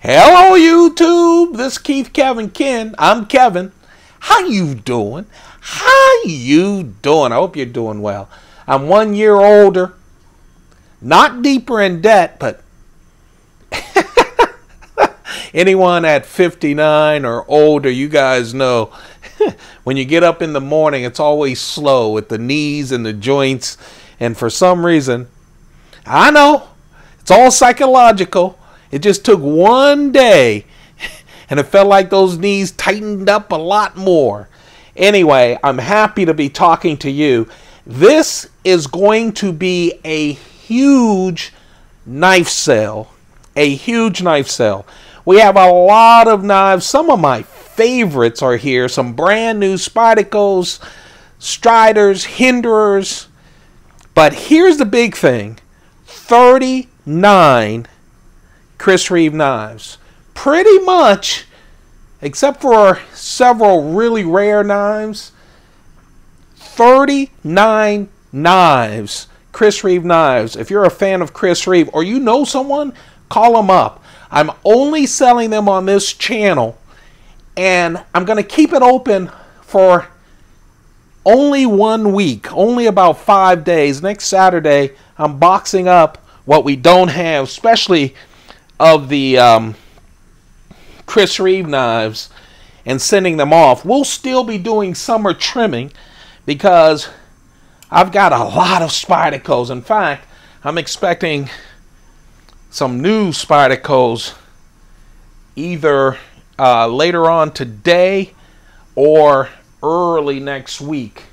Hello YouTube, this is Keith Kevin Ken. I'm Kevin. How you doing? How you doing? I hope you're doing well. I'm 1 year older, not deeper in debt, but anyone at 59 or older, you guys know when you get up in the morning, it's always slow with the knees and the joints. And for some reason, I know, it's all psychological. It just took one day and it felt like those knees tightened up a lot more. Anyway, I'm happy to be talking to you. This is going to be a huge knife sale. A huge knife sale. We have a lot of knives. Some of my favorites are here. Some brand new Spydercos, Stryders, Hinderers. But here's the big thing. 39 Chris Reeve knives. Pretty much, except for several really rare knives, 39 knives. Chris Reeve knives. If you're a fan of Chris Reeve or you know someone, call them up. I'm only selling them on this channel, and I'm going to keep it open for only 1 week, only about 5 days. Next Saturday, I'm boxing up what we don't have, especially of the Chris Reeve knives, and sending them off. We'll still be doing summer trimming because I've got a lot of Spydercos. In fact, I'm expecting some new Spydercos either later on today or early next week.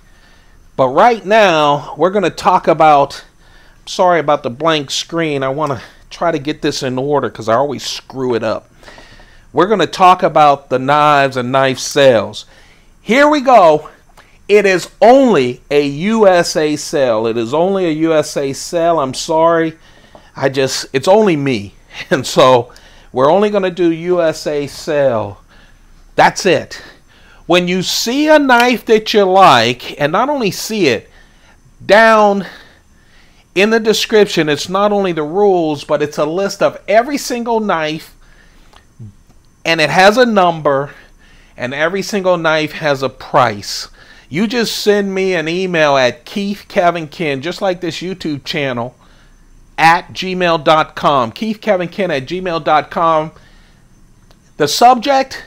But right now, we're going to talk about, sorry about the blank screen, I want to try to get this in order because I always screw it up. We're going to talk about the knives and knife sales. Here we go. It is only a USA sale. It is only a USA sale. I'm sorry. It's only me. And so we're only going to do USA sale. That's it. When you see a knife that you like, and not only see it, down in the description, it's not only the rules, but it's a list of every single knife, and it has a number, and every single knife has a price. You just send me an email at KeithKevinKen, just like this YouTube channel, at gmail.com. KeithKevinKen at gmail.com. The subject,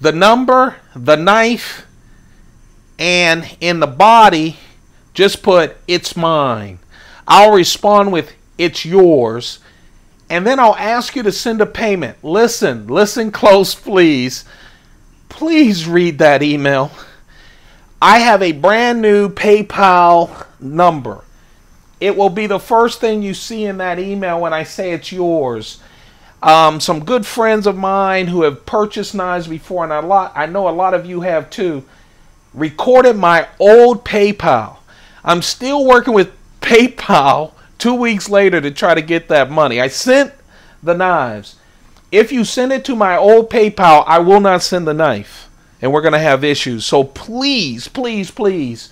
the number, the knife, and in the body, just put, "It's mine." I'll respond with, "It's yours." And then I'll ask you to send a payment. Listen close, please. Please read that email. I have a brand new PayPal number. It will be the first thing you see in that email when I say it's yours. Some good friends of mine who have purchased knives before, and I know a lot of you have too, recorded my old PayPal. I'm still working with PayPal 2 weeks later to try to get that money. I sent the knives. If you send it to my old PayPal, I will not send the knife, and we're going to have issues. So please, please, please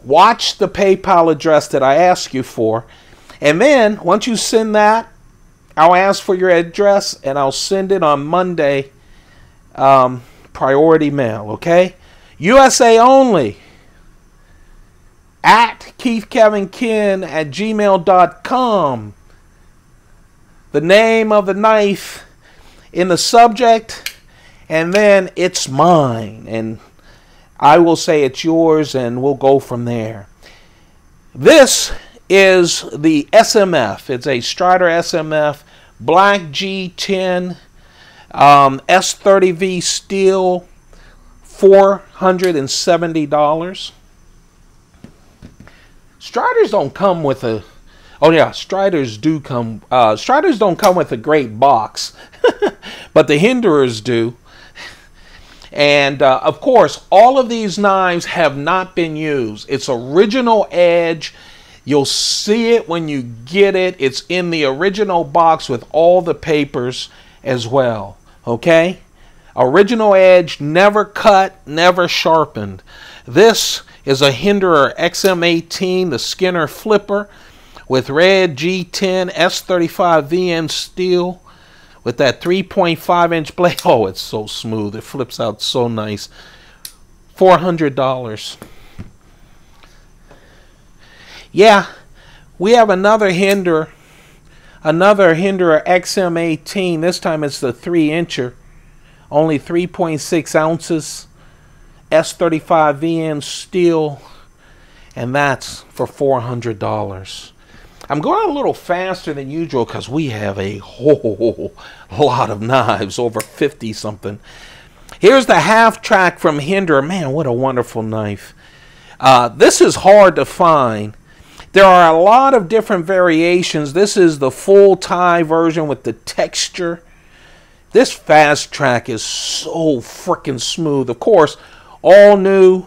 watch the PayPal address that I ask you for, and then once you send that, I'll ask for your address and I'll send it on Monday, priority mail. Okay, USA only. At KeithKevinKen at gmail.com. The name of the knife in the subject, and then "It's mine," and I will say it's yours, and we'll go from there. This is the SMF. It's a Strider SMF Black G10 S30V steel, $470. Striders don't come with a, oh yeah, Striders do come, Striders don't come with a great box, but the Hinderers do. And of course, all of these knives have not been used. It's original edge. You'll see it when you get it. It's in the original box with all the papers as well. Okay? Original edge, never cut, never sharpened. This is a Hinderer XM18, the Skinner flipper, with red G10 S35 VN steel with that 3.5-inch blade. Oh, it's so smooth. It flips out so nice. $400. Yeah, we have another Hinderer XM18. This time it's the 3-incher, only 3.6 ounces, S35VN steel, and that's for $400. I'm going a little faster than usual because we have a whole lot of knives, over 50 something. Here's the half track from Hinderer. Man, what a wonderful knife. This is hard to find. There are a lot of different variations. This is the full tie version with the texture. This fast track is so freaking smooth. Of course, all new,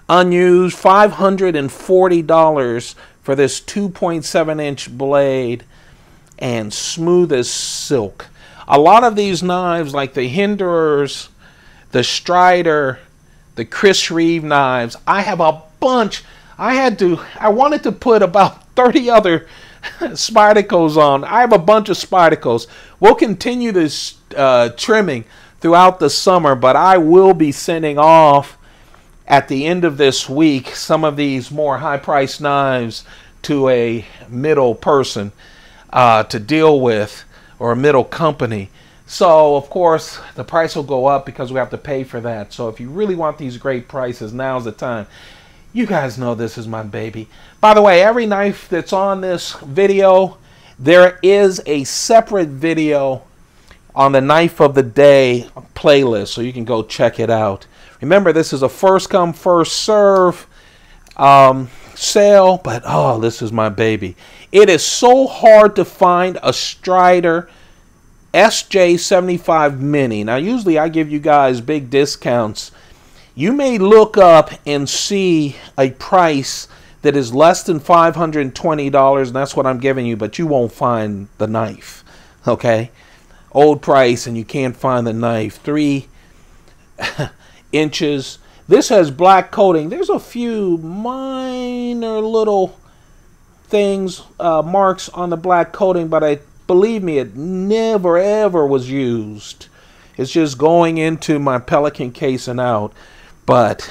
unused, $540 for this 2.7-inch blade, and smooth as silk. A lot of these knives, like the Hinderers, the Strider, the Chris Reeve knives, I have a bunch. I wanted to put about 30 other Spydercos on. I have a bunch of Spydercos. We'll continue this trimming throughout the summer, but I will be sending off at the end of this week some of these more high-priced knives to a middle person to deal with, or a middle company. So, of course, the price will go up because we have to pay for that. So if you really want these great prices, now's the time. You guys know this is my baby. By the way, every knife that's on this video, there is a separate video on the Knife of the Day playlist, so you can go check it out. Remember, this is a first come, first serve sale, but oh, this is my baby. It is so hard to find a Strider SJ75 Mini. Now, usually I give you guys big discounts. You may look up and see a price that is less than $520, and that's what I'm giving you, but you won't find the knife, okay? Old price, and you can't find the knife. 3 inches. This has black coating. There's a few minor little things, marks on the black coating, but believe me, it never ever was used. It's just going into my Pelican case and out. But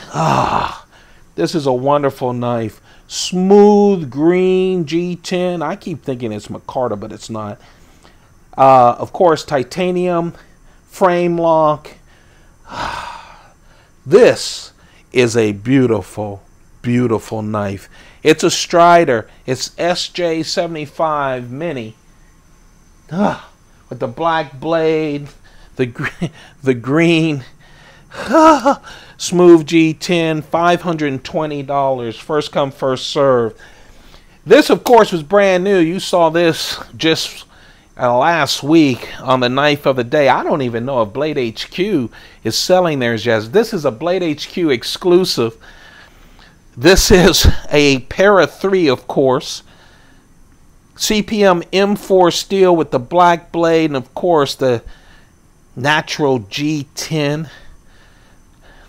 this is a wonderful knife. Smooth green G10. I keep thinking it's micarta, but it's not. Of course, titanium frame lock. This is a beautiful, beautiful knife. It's a Strider. It's SJ75 Mini. With the black blade, the green. Smooth G10, $520. First come, first serve. This, of course, was brand new. You saw this just last week on the Knife of the Day. I don't even know if Blade HQ is selling theirs yet. This is a Blade HQ exclusive. This is a Para 3, of course. CPM M4 steel with the black blade, and of course the natural G10.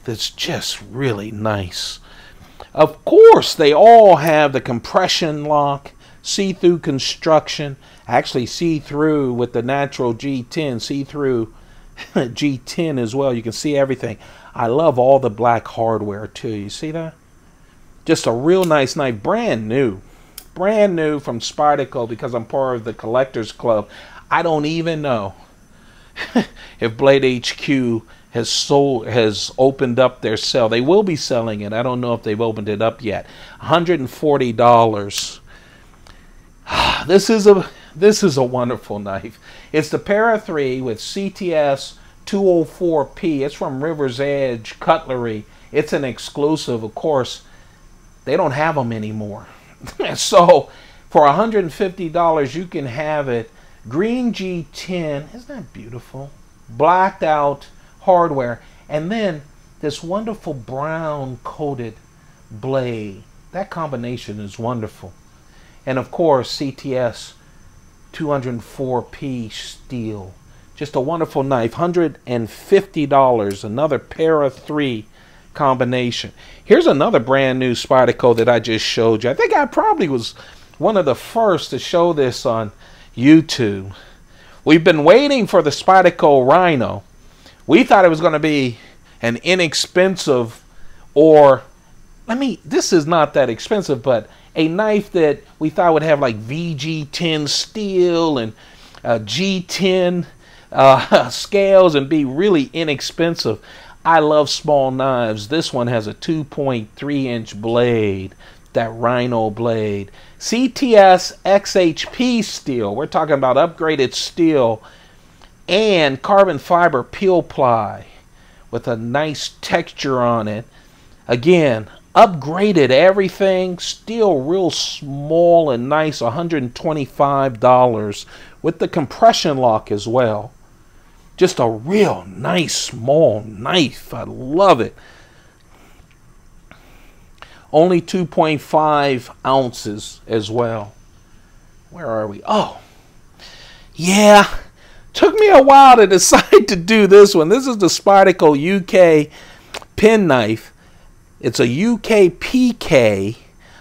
That's just really nice. Of course, they all have the compression lock, see-through construction. Actually, see-through with the natural G10, see-through G10 as well. You can see everything. I love all the black hardware too. You see that? Just a real nice knife, brand new. Brand new from Spyderco, because I'm part of the collectors club. I don't even know if Blade HQ has opened up their sale. They will be selling it. I don't know if they've opened it up yet. $140. This is a wonderful knife. It's the Para 3 with CTS-XHP. It's from River's Edge Cutlery. It's an exclusive, of course. They don't have them anymore. So for $150, you can have it. Green G10. Isn't that beautiful? Blacked out hardware, and then this wonderful brown coated blade. That combination is wonderful. And of course, CTS 204P steel. Just a wonderful knife. $150. Another Para 3 combination. Here's another brand new Spyderco that I just showed you. I think I probably was one of the first to show this on YouTube. We've been waiting for the Spyderco Rhino. We thought it was going to be an inexpensive, or, this is not that expensive, but a knife that we thought would have like VG10 steel and G10 scales and be really inexpensive. I love small knives. This one has a 2.3-inch blade, that Rhino blade. CTS-XHP steel. We're talking about upgraded steel and carbon fiber peel ply with a nice texture on it. Again, upgraded everything. Still real small and nice, $125 with the compression lock as well. Just a real nice small knife. I love it. Only 2.5 ounces as well. Where are we? Oh, yeah. Took me a while to decide to do this one. This is the Spyderco UK pen knife. It's a UK PK,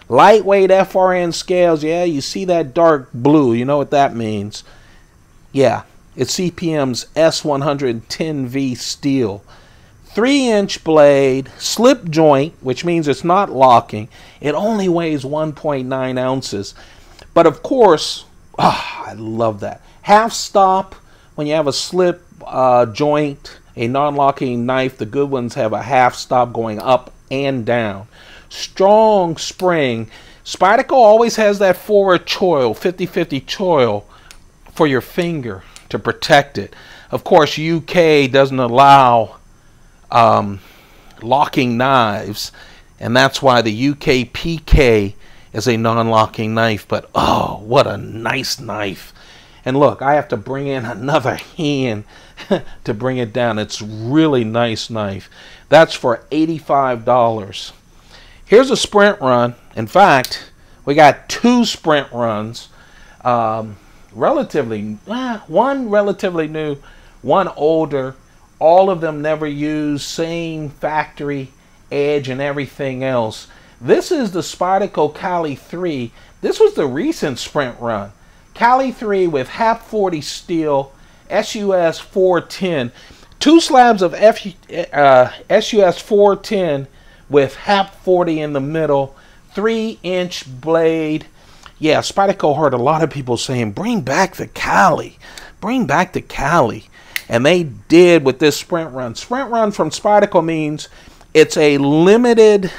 lightweight FRN scales. Yeah, you see that dark blue. You know what that means. Yeah, it's CPM's S110V steel. 3-inch blade, slip joint, which means it's not locking. It only weighs 1.9 ounces. But of course, I love that. Half stop, when you have a slip joint, a non-locking knife, the good ones have a half stop going up and down. Strong spring. Spyderco always has that forward choil, 50-50 choil for your finger to protect it. Of course, UK doesn't allow locking knives, and that's why the UK PK is a non-locking knife. But oh, what a nice knife. And look, I have to bring in another hand to bring it down. It's really nice knife. That's for $85. Here's a sprint run. In fact, we got 2 sprint runs. One relatively new, one older. All of them never used, same factory edge and everything else. This is the Spyderco Cali 3. This was the recent sprint run. Cali 3 with HAP 40 steel, SUS 410. 2 slabs of SUS 410 with HAP 40 in the middle. 3-inch blade. Yeah, Spyderco heard a lot of people saying, bring back the Cali. Bring back the Cali. And they did with this sprint run. Sprint run from Spyderco means it's a limited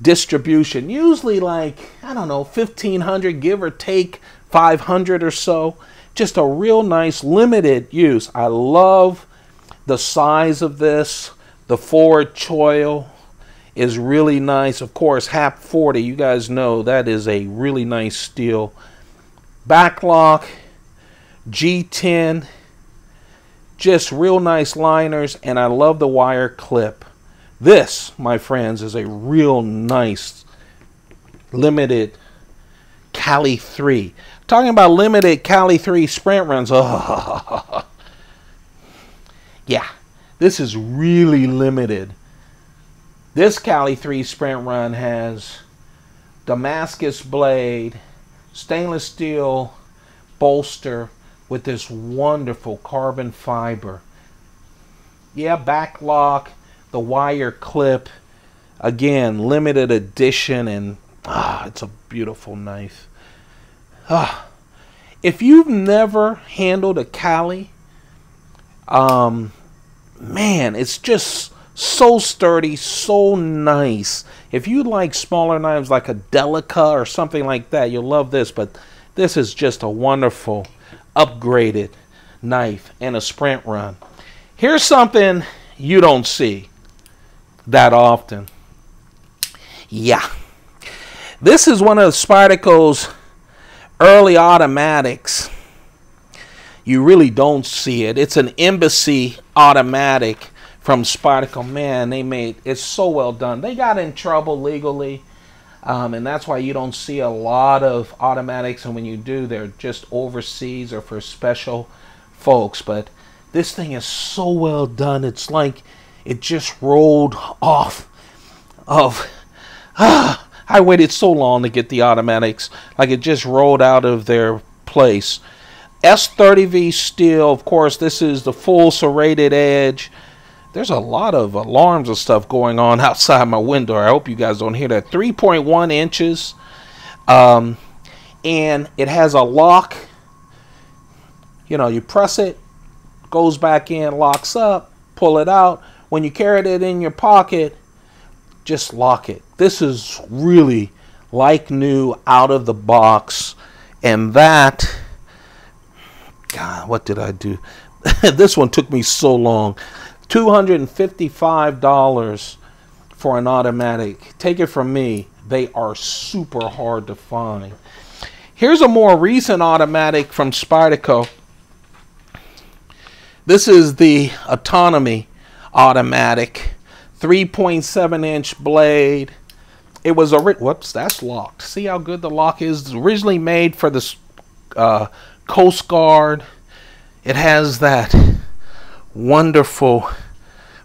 distribution. Usually like, I don't know, 1,500, give or take 500 or so. Just a real nice limited use. I love the size of this. The forward choil is really nice. Of course, HAP 40, you guys know that is a really nice steel. Backlock, G10. Just real nice liners, and I love the wire clip. This, my friends, is a real nice limited Cali 3. Talking about limited Cali 3 sprint runs. Oh. Yeah, this is really limited. This Cali 3 sprint run has Damascus blade, stainless steel bolster, with this wonderful carbon fiber. Yeah, backlock, the wire clip. Again, limited edition, and it's a beautiful knife. If you've never handled a Cali, man, it's just so sturdy, so nice. If you like smaller knives like a Delica or something like that, you'll love this, but this is just a wonderful upgraded knife and a sprint run. Here's something you don't see that often. Yeah, this is one of Spyderco's early automatics. You really don't see it. It's an Embassy automatic from Spyderco. Man, they made it's so well done. They got in trouble legally. And that's why you don't see a lot of automatics, and when you do, they're just overseas or for special folks. But this thing is so well done. It's like it just rolled off of... I waited so long to get the automatics. Like it just rolled out of their place. S30V steel. Of course, this is the full serrated edge. There's a lot of alarms and stuff going on outside my window. I hope you guys don't hear that. 3.1 inches. And it has a lock. You know, you press it, goes back in, locks up, pull it out. When you carry it in your pocket, just lock it. This is really like new, out of the box. And that, God, what did I do? This one took me so long. $255 for an automatic. Take it from me, they are super hard to find. Here's a more recent automatic from Spyderco. This is the Autonomy automatic, 3.7-inch blade. It was whoops, that's locked. See how good the lock is? It's originally made for the Coast Guard. It has that wonderful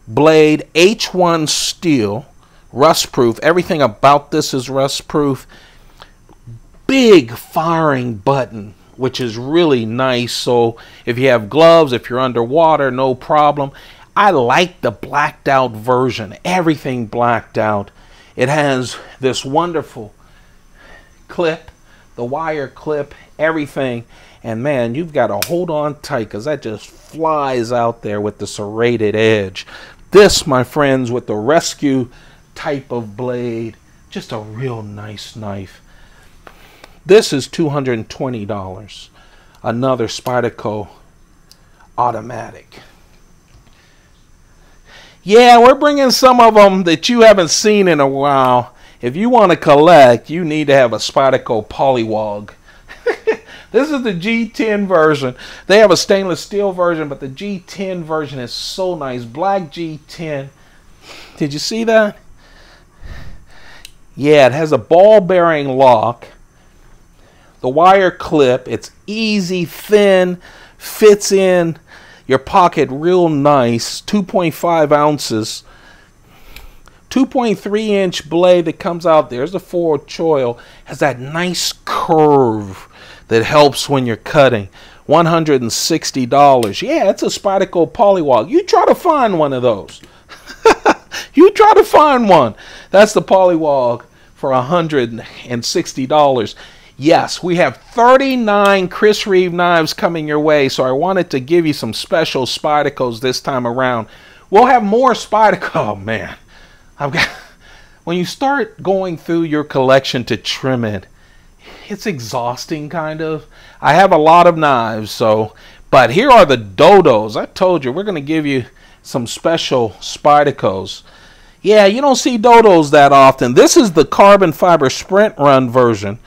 blade, H1 steel, rust proof. Everything about this is rust proof. Big firing button, which is really nice. So if you have gloves, if you're underwater, no problem. I like the blacked out version, everything blacked out. It has this wonderful clip, the wire clip, everything. And man, you've got to hold on tight because that just flies out there with the serrated edge. This, my friends, with the rescue type of blade, just a real nice knife. This is $220. Another Spyderco automatic. Yeah, we're bringing some of them that you haven't seen in a while. If you want to collect, you need to have a Spyderco polywog. This is the G10 version. They have a stainless steel version, but the G10 version is so nice. Black G10. Did you see that? Yeah, it has a ball bearing lock. The wire clip. It's easy, thin, fits in your pocket real nice. 2.5 ounces. 2.3-inch blade that comes out. There's the forward choil. Has that nice curve that helps when you're cutting. $160. Yeah, it's a Spyderco polywog. You try to find one of those. You try to find one. That's the polywog for $160. Yes, we have 39 Chris Reeve knives coming your way, so I wanted to give you some special Spydercos this time around. We'll have more Spyderco. Oh, man. When you start going through your collection to trim it, it's exhausting, kind of. I have a lot of knives, but here are the dodos. I told you, we're going to give you some special Spydercos. Yeah, you don't see dodos that often. This is the carbon fiber sprint run version.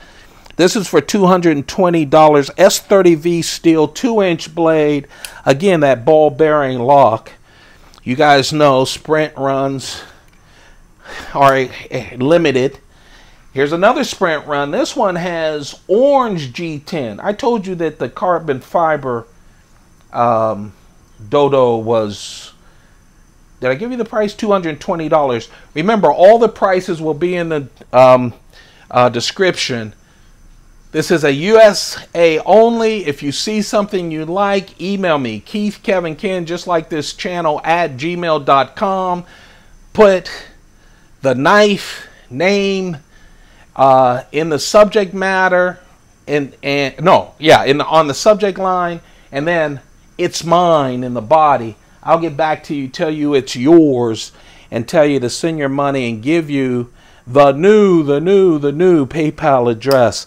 This is for $220. S30V steel, 2-inch blade. Again, that ball bearing lock. You guys know sprint runs are limited. Here's another sprint run. This one has orange G10. I told you that the carbon fiber dodo was... Did I give you the price? $220. Remember, all the prices will be in the description. This is a USA only. If you see something you like, email me, Keith, Kevin, Ken, just like this channel, @gmail.com. Put the knife name in the subject matter, on the subject line, and then "it's mine" in the body. I'll get back to you, tell you it's yours, and tell you to send your money and give you the new PayPal address.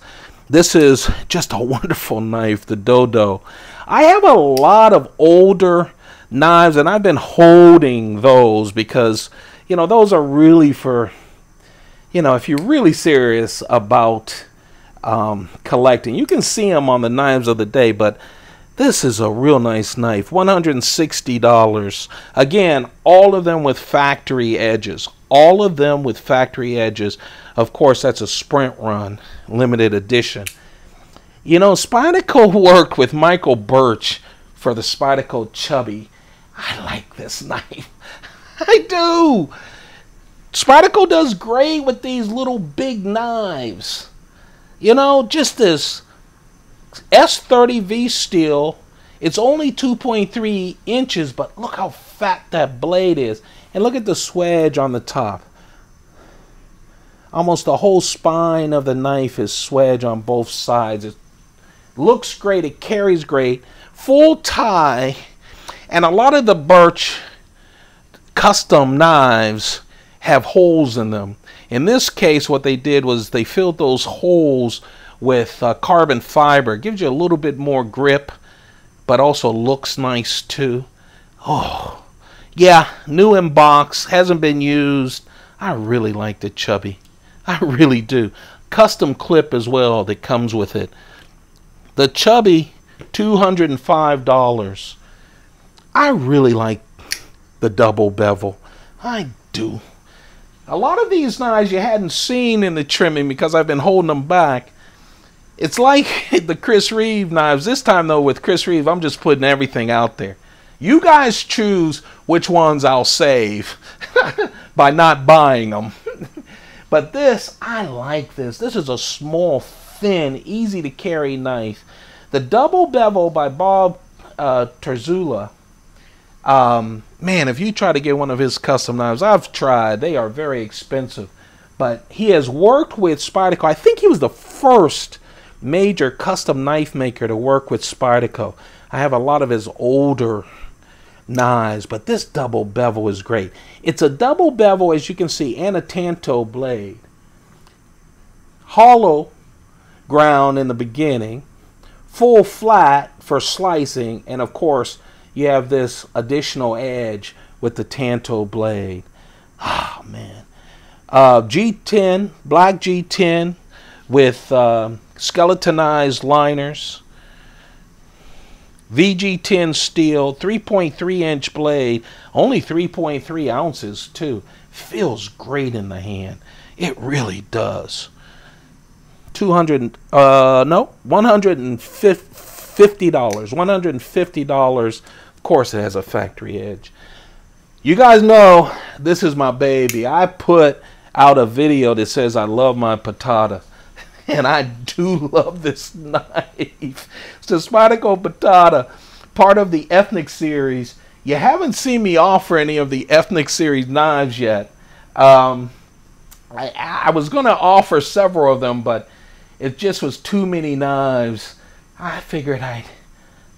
This is just a wonderful knife, the dodo. I have a lot of older knives, and I've been holding those because, you know, those are really for, you know, if you're really serious about collecting. You can see them on the knives of the day, but this is a real nice knife. $160. Again, all of them with factory edges. All of them with factory edges. Of course, that's a sprint run, limited edition. You know, Spyderco worked with Michael Birch for the Spyderco Chubby. I like this knife. I do. Spyderco does great with these little big knives. You know, just this S30V steel. It's only 2.3 inches, but look how fat that blade is. And look at the swedge on the top. Almost the whole spine of the knife is swedge on both sides. It looks great. It carries great. Full tie. And a lot of the Birch custom knives have holes in them. In this case, what they did was they filled those holes with carbon fiber. It gives you a little bit more grip, but also looks nice too. Oh, yeah, new in box, hasn't been used. I really like the Chubby. I really do. Custom clip as well that comes with it. The Chubby, $205. I really like the double bevel. I do. A lot of these knives you hadn't seen in the trimming because I've been holding them back. It's like the Chris Reeve knives. This time, though, with Chris Reeve, I'm just putting everything out there. You guys choose which ones I'll save by not buying them. But this, I like this. This is a small, thin, easy-to-carry knife. The double bevel by Bob Terzula. Man, if you try to get one of his custom knives, I've tried. They are very expensive. But he has worked with Spyderco. I think he was the first major custom knife maker to work with Spyderco. I have a lot of his older knives, but this double bevel is great. It's a double bevel, as you can see, and a tanto blade. Hollow ground in the beginning, full flat for slicing, and of course you have this additional edge with the tanto blade. Oh man. G10, black G10 with skeletonized liners. VG10 steel, 3.3 inch blade, only 3.3 ounces too. Feels great in the hand. It really does. $150. $150. Of course it has a factory edge. You guys know this is my baby. I put out a video that says I love my patata. And I do love this knife. It's the Spyderco Patata, part of the Ethnic series. You haven't seen me offer any of the Ethnic series knives yet. I was going to offer several of them, but it just was too many knives. I figured I'd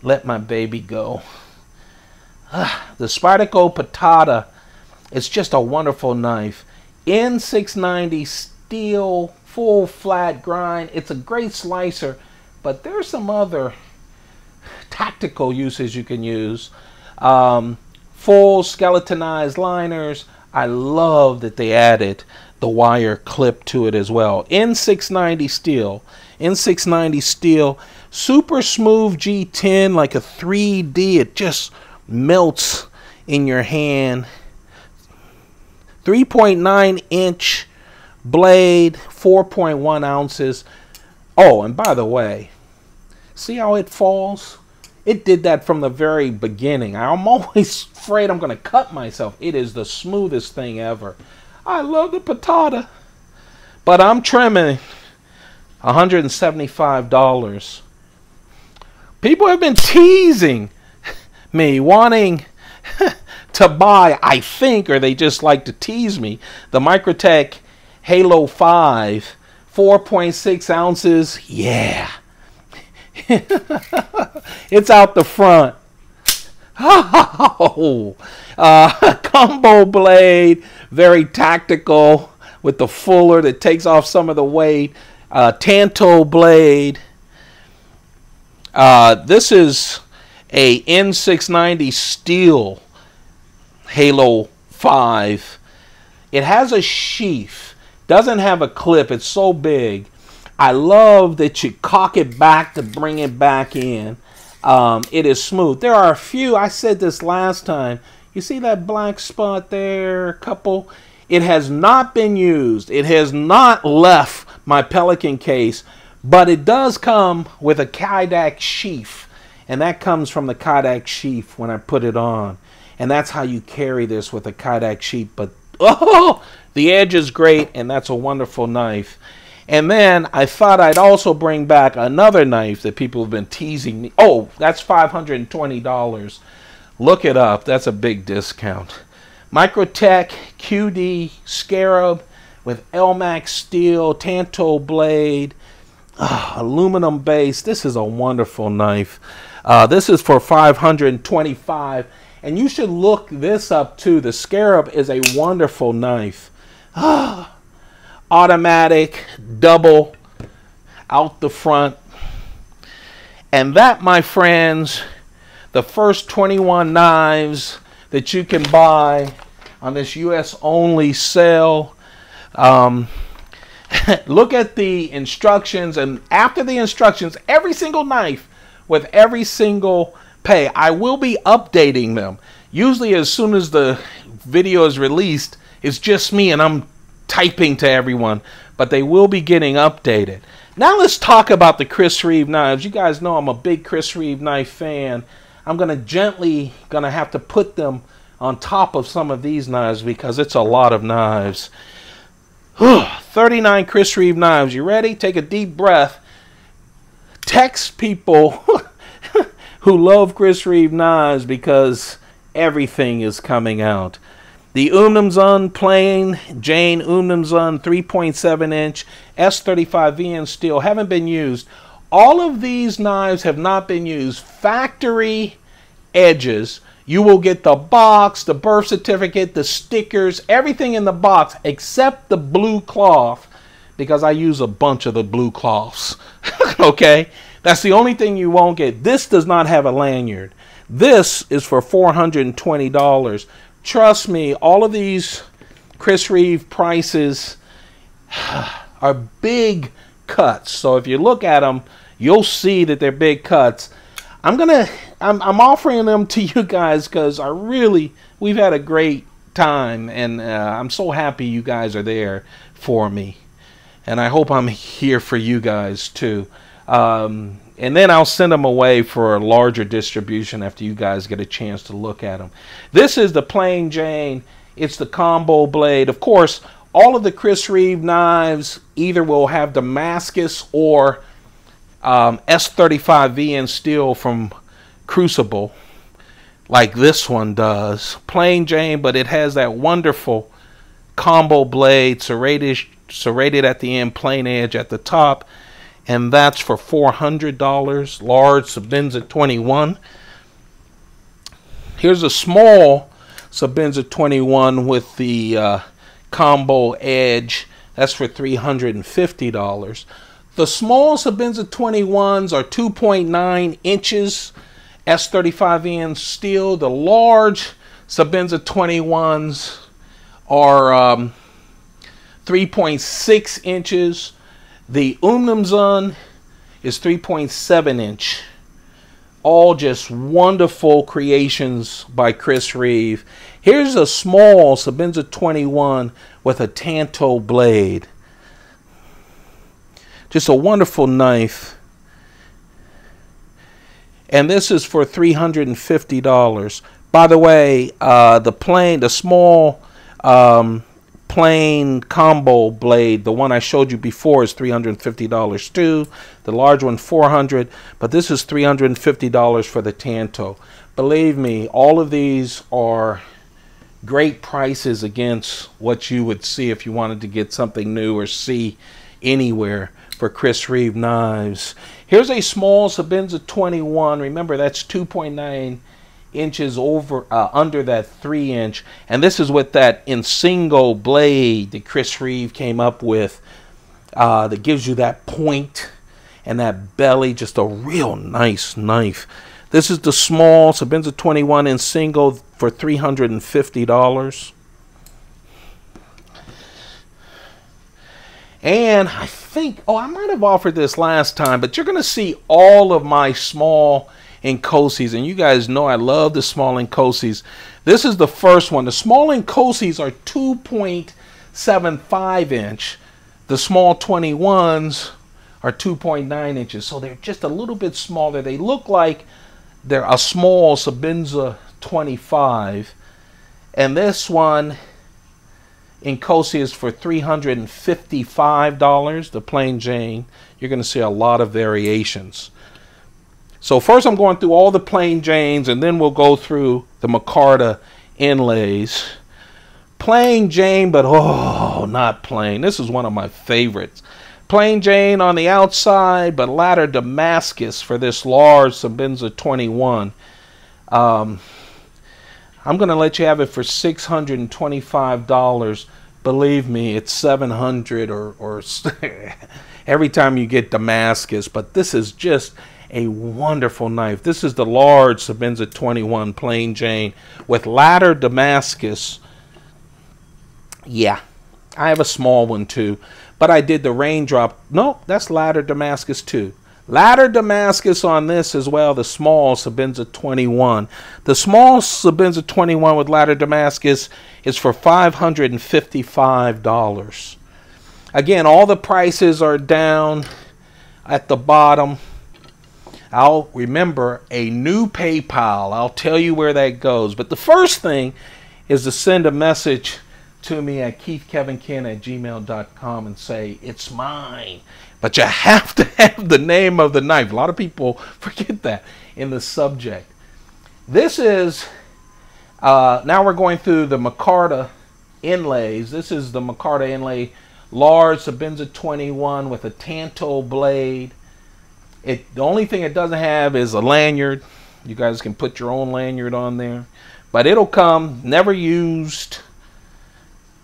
let my baby go. The Spyderco Patata, it's just a wonderful knife. N690 steel, full flat grind. It's a great slicer, but there's some other tactical uses you can use. Full skeletonized liners. I love that they added the wire clip to it as well. N690 steel. N690 steel. Super smooth G10, like a 3D. It just melts in your hand. 3.9 inch blade, 4.1 ounces. Oh, and by the way, see how it falls? It did that from the very beginning. I'm always afraid I'm going to cut myself. It is the smoothest thing ever. I love the Patata, but I'm trimming $175. People have been teasing me, wanting to buy, I think, or they just like to tease me, the Microtech Halo 5, 4.6 ounces. Yeah. It's out the front. Oh, combo blade, very tactical with the fuller that takes off some of the weight. Tanto blade. This is a N690 steel Halo 5. It has a sheath. Doesn't have a clip. It's so big. I love that you cock it back to bring it back in. It is smooth. There are a few, I said this last time. You see that black spot there? A couple. It has not been used. It has not left my Pelican case, but it does come with a Kydex sheath. And that comes from the Kydex sheath when I put it on. And that's how you carry this, with a Kydex sheath. But, oh, the edge is great, and that's a wonderful knife. And then I thought I'd also bring back another knife that people have been teasing me. Oh, that's $520. Look it up. That's a big discount. Microtech QD Scarab with Elmax steel, Tanto blade, aluminum base. This is a wonderful knife. This is for $525. And you should look this up too. The Scarab is a wonderful knife. Automatic, double out the front. And that, my friends, the first 21 knives that you can buy on this US only sale. Look at the instructions, and after the instructions, every single knife with every single pay, I will be updating them. Usually as soon as the video is released, it's just me and I'm typing to everyone, but they will be getting updated. Now let's talk about the Chris Reeve knives. You guys know I'm a big Chris Reeve knife fan. I'm gonna have to put them on top of some of these knives because it's a lot of knives. 39 Chris Reeve knives. You ready? Take a deep breath. Text people who love Chris Reeve knives because everything is coming out. The Umnumzun plain Jane Umnumzun 3.7 inch S35VN steel haven't been used. All of these knives have not been used. Factory edges. You will get the box, the birth certificate, the stickers, everything in the box except the blue cloth, because I use a bunch of the blue cloths. Okay? That's the only thing you won't get. This does not have a lanyard. This is for $420. Trust me, all of these Chris Reeve prices are big cuts. So if you look at them, you'll see that they're big cuts. I'm offering them to you guys because we've had a great time, and I'm so happy you guys are there for me. And I hope I'm here for you guys too. And then I'll send them away for a larger distribution after you guys get a chance to look at them. This is the plain Jane. It's the combo blade. Of course, all of the Chris Reeve knives either will have Damascus or S35VN steel from Crucible, like this one does. Plain Jane, but it has that wonderful combo blade, serrated at the end, plain edge at the top. And that's for $400. Large Sebenza 21. Here's a small Sebenza 21 with the combo edge. That's for $350. The small Sebenza 21s are 2.9 inches S35N steel. The large Sebenza 21s are 3.6 inches. The Umnumzun is 3.7 inch. All just wonderful creations by Chris Reeve. Here's a small Sebenza 21 with a Tanto blade. Just a wonderful knife. And this is for $350. By the way, the small plain combo blade, the one I showed you before, is $350 too. The large one $400, but this is $350 for the Tanto. Believe me, all of these are great prices against what you would see if you wanted to get something new or see anywhere for Chris Reeve knives. Here's a small Sebenza 21. Remember, that's 2.9 inches under that 3 inch, and this is with that Insingo blade that Chris Reeve came up with, that gives you that point and that belly. Just a real nice knife. This is the small Sebenza 21 Insingo for $350. And I think, I might have offered this last time, but you're going to see all of my small Nkoses, and you guys know I love the small Nkoses. This is the first one. The small Nkoses are 2.75 inch. The small 21s are 2.9 inches, so they're just a little bit smaller. They look like they're a small Sebenza 25, and this one in Cosi is for $355. The plain Jane, you're going to see a lot of variations. So first I'm going through all the plain Janes, and then we'll go through the micarta inlays. Plain Jane, but oh, not plain. This is one of my favorites. Plain Jane on the outside, but ladder Damascus for this large Sabenza 21. I'm going to let you have it for $625. Believe me, it's $700 or every time you get Damascus. But this is just a wonderful knife. This is the large Sabenza 21 plain Jane with ladder Damascus. Yeah, I have a small one too, but I did the raindrop. No, that's ladder Damascus too. Ladder Damascus on this as well, the small Sabenza 21. The small Sabenza 21 with ladder Damascus is for $555. Again, all the prices are down at the bottom. I'll remember a new PayPal. I'll tell you where that goes. But the first thing is to send a message to me at keithkevinkin@gmail.com and say, it's mine. But you have to have the name of the knife. A lot of people forget that in the subject. This is, now we're going through the micarta inlays. This is the micarta inlay, large Sabenza 21 with a tanto blade. The only thing it doesn't have is a lanyard. You guys can put your own lanyard on there. But it'll come, never used.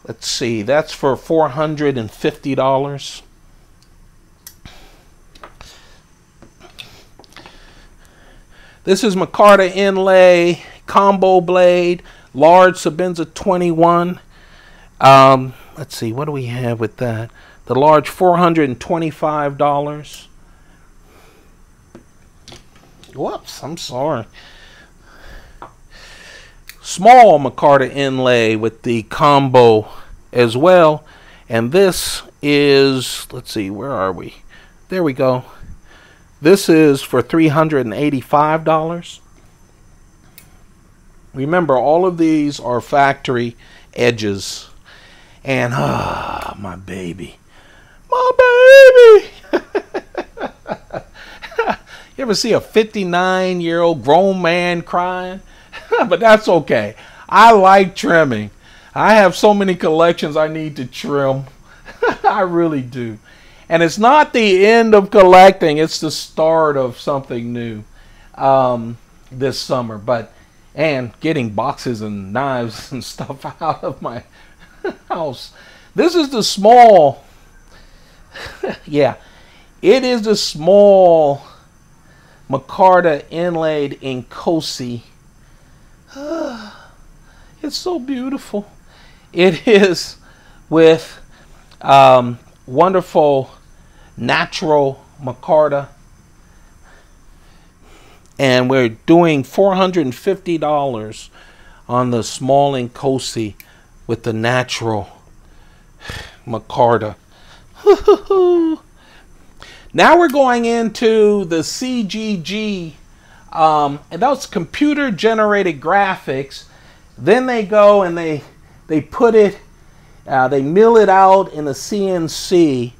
Let's see, that's for $450. This is micarta inlay, combo blade, large Sabenza 21. Let's see, what do we have with that? The large, $425. Whoops, I'm sorry. Small micarta inlay with the combo as well. And this is, let's see, where are we? There we go. This is for $385. Remember, all of these are factory edges. And, my baby. My baby! You ever see a 59-year-old grown man crying? But that's okay. I like trimming. I have so many collections I need to trim. I really do. And it's not the end of collecting. It's the start of something new this summer. And getting boxes and knives and stuff out of my house. This is the small. Yeah. It is the small micarta inlaid in Cosi. It's so beautiful. It is with wonderful natural micarta, and we're doing $450 on the small in Cosi with the natural micarta. Now we're going into the CGG. And that's computer generated graphics. Then they go and they put it, they mill it out in a CNC.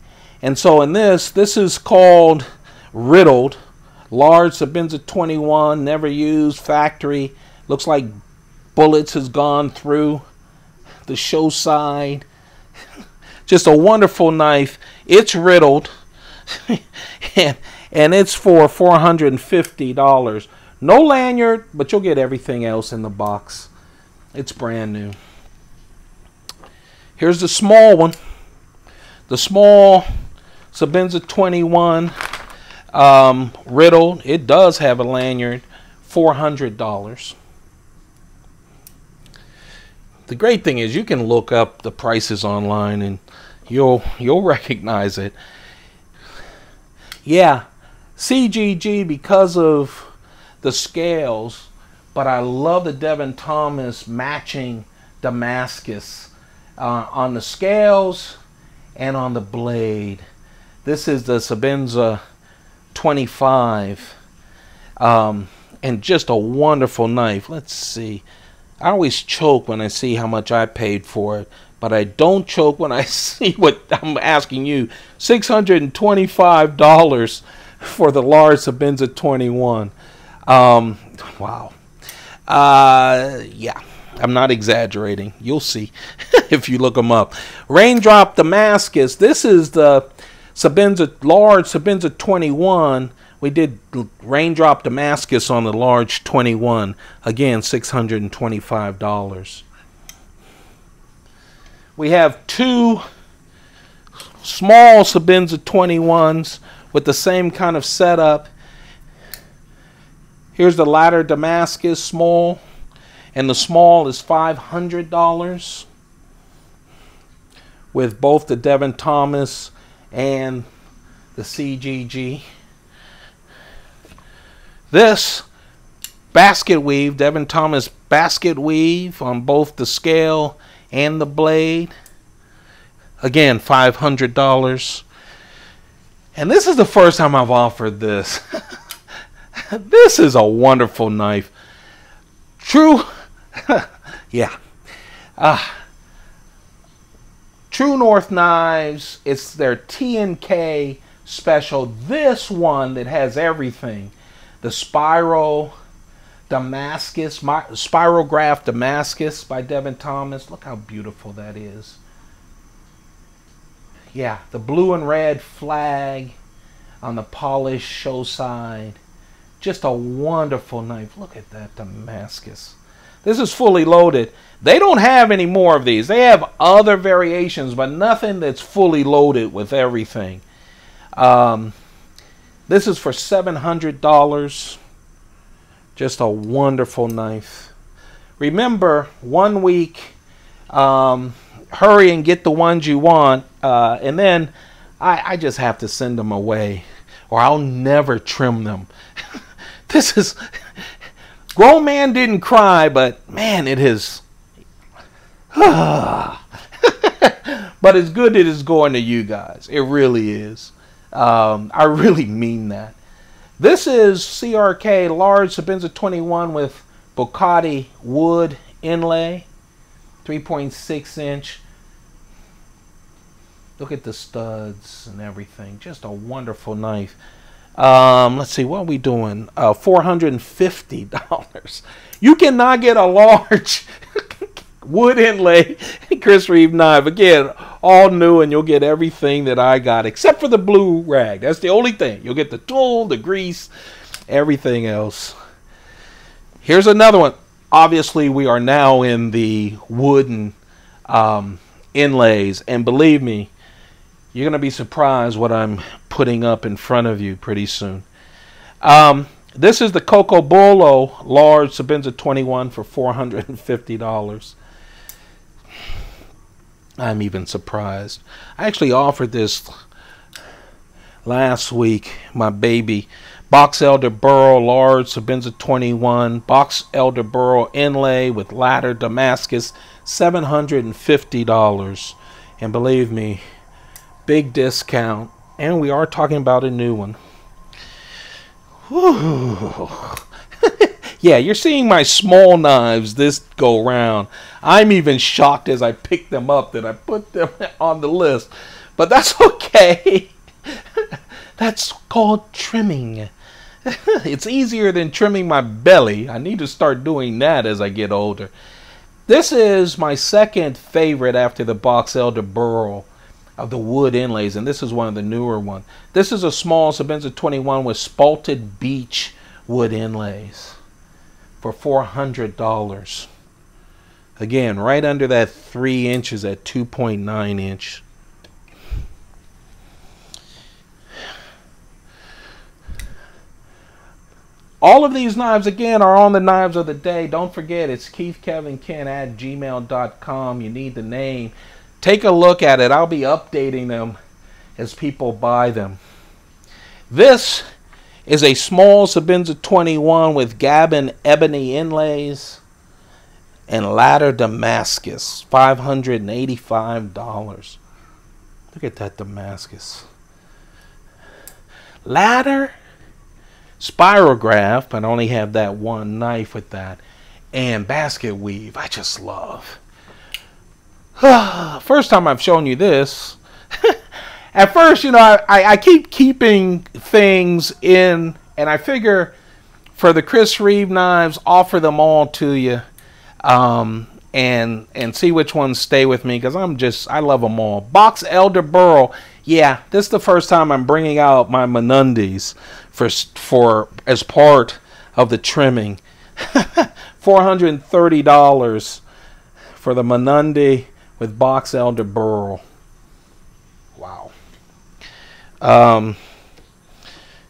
And so in this is called riddled, large Sabenza 21, never used, factory. Looks like bullets has gone through the show side. Just a wonderful knife. It's riddled. And it's for $450. No lanyard, but you'll get everything else in the box. It's brand new. Here's the small one. The small Sabenza 21 riddled. It does have a lanyard. $400. The great thing is you can look up the prices online and you'll recognize it. Yeah. CGG because of the scales, but I love the Devin Thomas matching Damascus on the scales and on the blade. This is the Sabenza 25, and just a wonderful knife. Let's see. I always choke when I see how much I paid for it, but I don't choke when I see what I'm asking you. $625 for the large Sabinza 21. Wow. Yeah, I'm not exaggerating. You'll see if you look them up. Raindrop Damascus. This is the large Sabinza 21. We did Raindrop Damascus on the large 21. Again, $625. We have two small Sabinza 21s with the same kind of setup. Here's the ladder Damascus small, and the small is $500 with both the Devin Thomas and the CGG. This basket weave, Devin Thomas basket weave on both the scale and the blade. Again, $500. And this is the first time I've offered this. This is a wonderful knife. True, yeah. True North Knives, it's their T&K special. This one that has everything. The Spiral Damascus, Spirograph Damascus by Devin Thomas. Look how beautiful that is. Yeah, the blue and red flag on the polished show side. Just a wonderful knife. Look at that Damascus. This is fully loaded. They don't have any more of these. They have other variations, but nothing that's fully loaded with everything. This is for $700. Just a wonderful knife. Remember, 1 week, hurry and get the ones you want, and then I just have to send them away, or I'll never trim them. This is, grown man didn't cry, but man, it is. But it's good that it's going to you guys. It really is. I really mean that. This is CRK large Sabinza 21 with Bocati wood inlay, 3.6 inch. Look at the studs and everything. Just a wonderful knife. Let's see, what are we doing? $450. You cannot get a large wood inlay Chris Reeve knife. Again, all new, and you'll get everything that I got except for the blue rag. That's the only thing. You'll get the tool, the grease, everything else. Here's another one. Obviously, we are now in the wooden inlays, and believe me, you're going to be surprised what I'm putting up in front of you pretty soon. This is the Coco Bolo large Sabinza 21 for $450. I'm even surprised. I actually offered this last week, my baby. Box Elder Burrow large Sabinza 21. Box Elder Burrow inlay with ladder Damascus, $750. And believe me, big discount. And we are talking about a new one. Yeah, you're seeing my small knives this go round. I'm even shocked as I pick them up that I put them on the list. But that's okay. That's called trimming. It's easier than trimming my belly. I need to start doing that as I get older. This is my second favorite after the Box Elder Burrow of the wood inlays, and this is one of the newer ones. This is a small Sabinza 21 with spalted beech wood inlays for $400. Again, right under that 3 inches at 2.9 inch. All of these knives, again, are on the Knives of the Day. Don't forget, it's keithkevinken@gmail.com. You need the name. Take a look at it. I'll be updating them as people buy them. This is a small Sabinza 21 with Gabon ebony inlays and ladder Damascus, $585. Look at that Damascus. Ladder, spirograph, but I only have that one knife with that, and basket weave. I just love. First time I've shown you this. At first, you know, I keep keeping things in, and I figure for the Chris Reeve knives, offer them all to you, and see which ones stay with me, because I love them all. Box Elder Burl. Yeah, this is the first time I'm bringing out my Menundees for as part of the trimming. $430 for the Menundee with Box Elder Burl. Wow.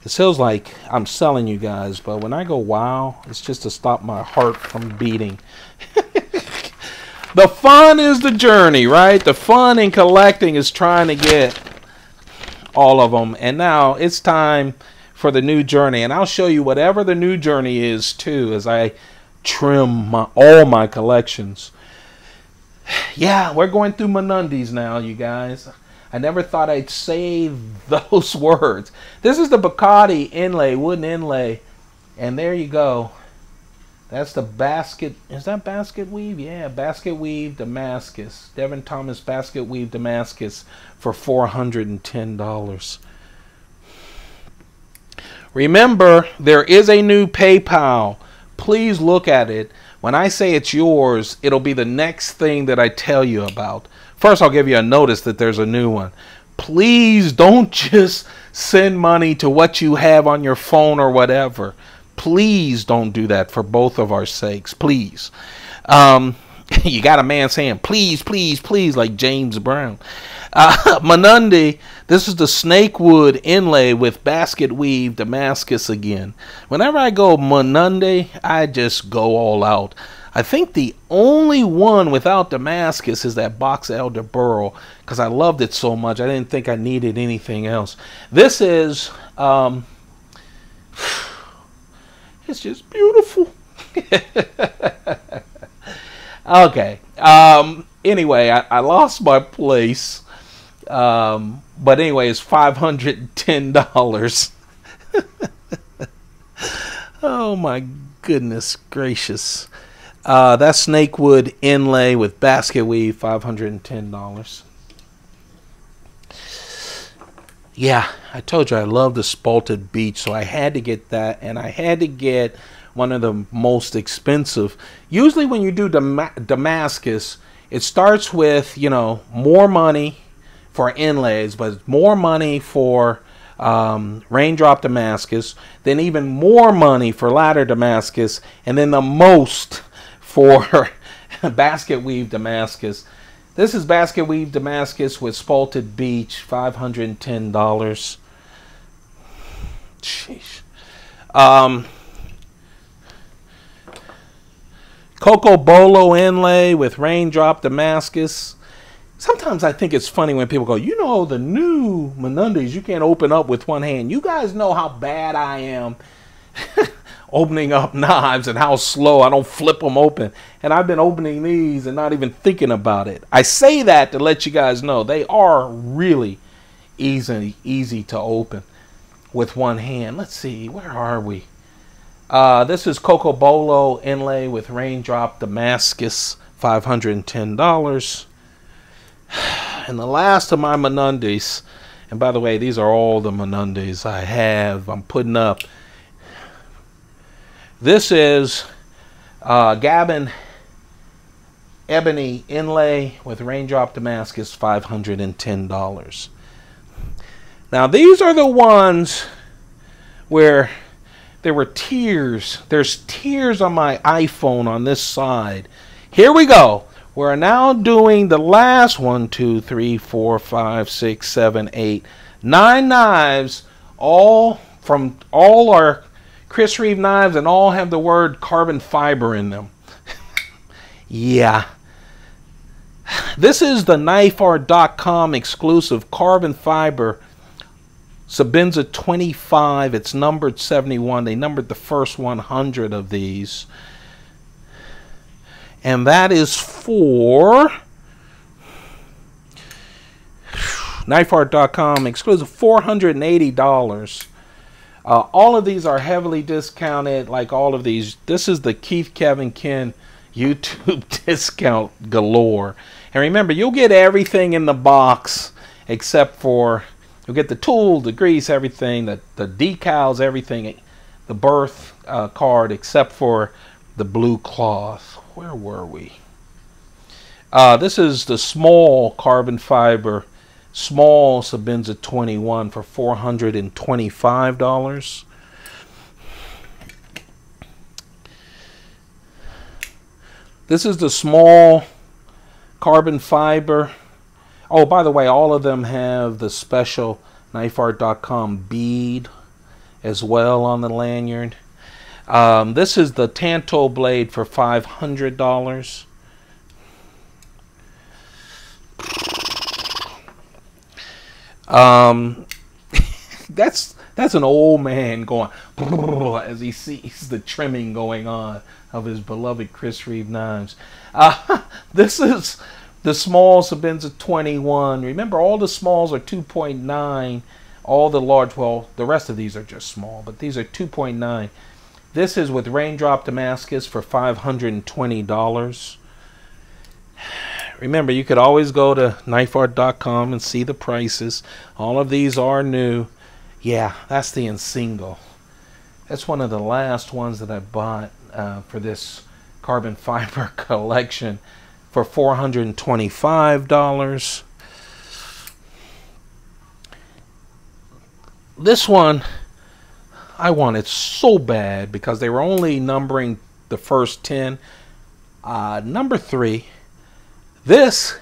It feels like I'm selling you guys, but when I go wow, it's just to stop my heart from beating. The fun is the journey, right? The fun in collecting is trying to get all of them. And now it's time for the new journey. And I'll show you whatever the new journey is, too, as I trim all my collections. Yeah, we're going through Menundees now, you guys. I never thought I'd say those words. This is the Bacardi inlay, wooden inlay. And there you go. That's the basket. Is that basket weave? Yeah, basket weave Damascus. Devin Thomas basket weave Damascus for $410. Remember, there is a new PayPal. Please look at it. When I say it's yours, it'll be the next thing that I tell you about. First, I'll give you a notice that there's a new one. Please don't just send money to what you have on your phone or whatever. Please don't do that for both of our sakes. Please. You got a man saying, please, please, please, like James Brown. Menundee, this is the snakewood inlay with basket weave Damascus again. Whenever I go Menundee, I just go all out. I think the only one without Damascus is that Box Elder Burl, because I loved it so much. I didn't think I needed anything else. This is, it's just beautiful. Okay. Anyway, I lost my place. But anyway, it's $510. Oh my goodness gracious. That's snakewood inlay with basket weave, $510. Yeah, I told you I love the spalted beech, so I had to get that, and I had to get one of the most expensive. Usually when you do Damascus, it starts with, you know, more money for inlays, but more money for raindrop Damascus, then even more money for ladder Damascus, and then the most for basket weave Damascus. This is basket weave Damascus with spalted beech, $510. Sheesh. Coco Bolo inlay with raindrop Damascus. Sometimes I think it's funny when people go, you know, the new Menundees you can't open up with one hand. You guys know how bad I am opening up knives and how slow I don't flip them open. And I've been opening these and not even thinking about it. I say that to let you guys know they are really easy to open with one hand. Let's see, where are we? This is Coco Bolo inlay with raindrop Damascus, $510. And the last of my Menundees, and by the way, these are all the Menundees I have, I'm putting up. This is Gavin Ebony inlay with raindrop Damascus, $510. Now these are the ones where there were tears. There's tears on my iPhone on this side. Here we go. We're now doing the last 1, 2, 3, 4, 5, 6, 7, 8, 9 knives, all from all our Chris Reeve knives, and all have the word carbon fiber in them. Yeah. This is the KnifeArt.com exclusive carbon fiber Sabenza 25. It's numbered 71. They numbered the first 100 of these. And that is for KnifeArt.com exclusive, $480. All of these are heavily discounted, like all of these. This is the Keith Kevin Ken YouTube discount galore. And remember, you'll get everything in the box except for, you'll get the tool, the grease, everything, the decals, everything, the birth card, except for the blue cloth. Where were we? This is the small carbon fiber, small Sabenza 21 for $425. This is the small carbon fiber. Oh, by the way, all of them have the special knifeart.com bead as well on the lanyard. This is the Tanto blade for $500. That's an old man going as he sees the trimming going on of his beloved Chris Reeve knives. This is the small Sabenza 21. Remember, all the smalls are 2.9. All the large, well, the rest of these are just small, but these are 2.9. This is with raindrop Damascus for $520. Remember, you could always go to knifeart.com and see the prices. All of these are new. Yeah, that's the Insingle. That's one of the last ones that I bought for this carbon fiber collection for $425. This one I wanted so bad because they were only numbering the first 10. Number 3. This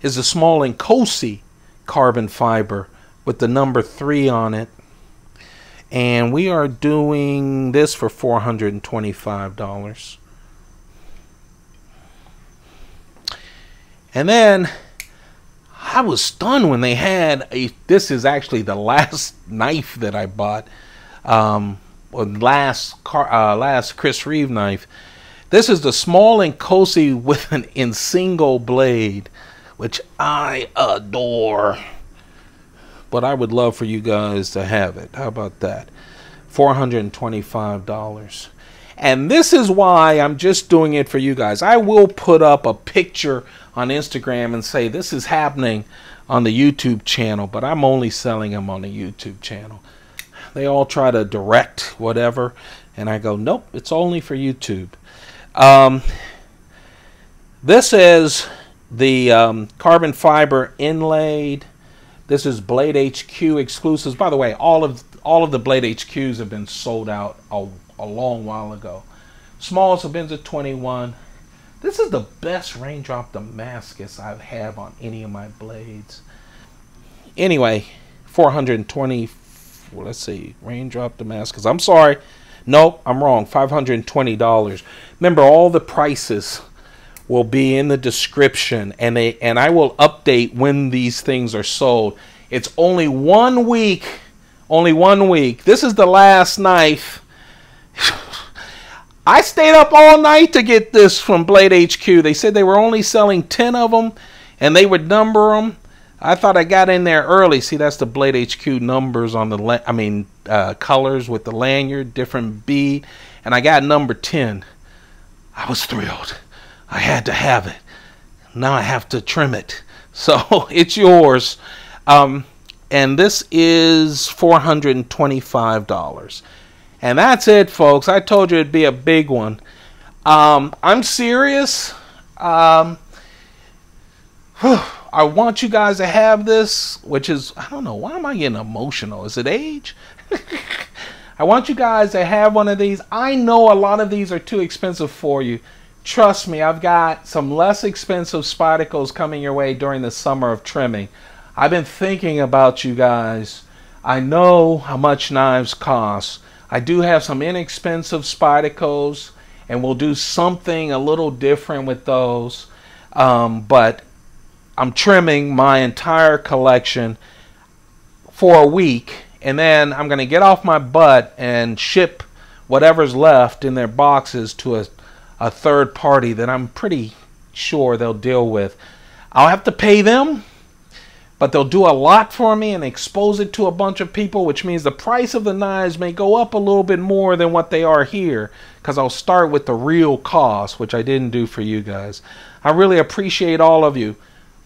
is a small Inkosi carbon fiber with the number 3 on it. And we are doing this for $425. And then I was stunned when they had this is actually the last knife that I bought. Last Chris Reeve knife. This is the small Inkosi with an Insingle blade, which I adore. But I would love for you guys to have it. How about that? $425. And this is why I'm just doing it for you guys. I will put up a picture on Instagram and say this is happening on the YouTube channel, but I'm only selling them on the YouTube channel. They all try to direct whatever, and I go, nope, it's only for YouTube. This is the carbon fiber inlaid. This is Blade HQ exclusives. By the way, all of the Blade HQs have been sold out a long while ago. Small Sabenza 21. This is the best raindrop Damascus I have on any of my blades. Anyway, 420. Let's see, raindrop Damascus. I'm sorry. Nope, I'm wrong. $520. Remember, all the prices will be in the description, and I will update when these things are sold. It's only 1 week. Only 1 week. This is the last knife. I stayed up all night to get this from Blade HQ. They said they were only selling 10 of them, and they would number them. I thought I got in there early. See, that's the Blade HQ numbers on the, colors with the lanyard, different bead. And I got number 10. I was thrilled. I had to have it. Now I have to trim it. So it's yours. And this is $425. And that's it, folks. I told you it'd be a big one. I'm serious. I want you guys to have this, which is, I don't know, why am I getting emotional? Is it age? I want you guys to have one of these. I know a lot of these are too expensive for you. Trust me, I've got some less expensive Spydercos coming your way during the summer of trimming. I've been thinking about you guys. I know how much knives cost. I do have some inexpensive Spydercos, and we'll do something a little different with those. But I'm trimming my entire collection for a week, and then I'm going to get off my butt and ship whatever's left in their boxes to a third party that I'm pretty sure they'll deal with. I'll have to pay them, but they'll do a lot for me and expose it to a bunch of people, which means the price of the knives may go up a little bit more than what they are here, because I'll start with the real cost, which I didn't do for you guys. I really appreciate all of you.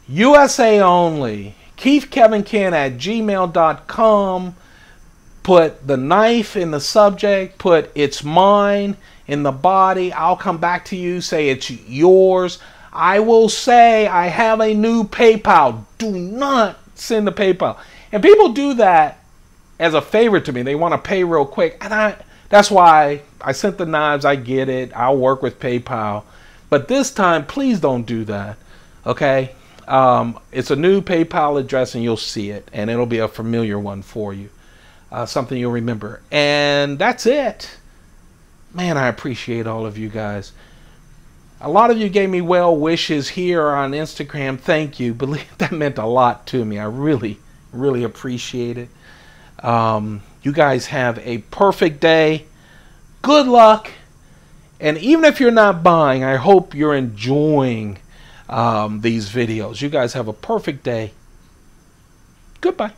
USA only. KeithKevinKen@gmail.com. Put the knife in the subject. Put "it's mine" in the body. I'll come back to you. Say it's yours. I will say I have a new PayPal. Do not send the PayPal. And people do that as a favor to me. They want to pay real quick. And that's why I sent the knives. I get it. I'll work with PayPal. But this time, please don't do that. Okay? It's a new PayPal address and you'll see it. And it'll be a familiar one for you. Something you'll remember. And that's it. Man, I appreciate all of you guys. A lot of you gave me well wishes here on Instagram. Thank you. Believe that meant a lot to me. I really, really appreciate it. You guys have a perfect day. Good luck. And even if you're not buying, I hope you're enjoying these videos. You guys have a perfect day. Goodbye.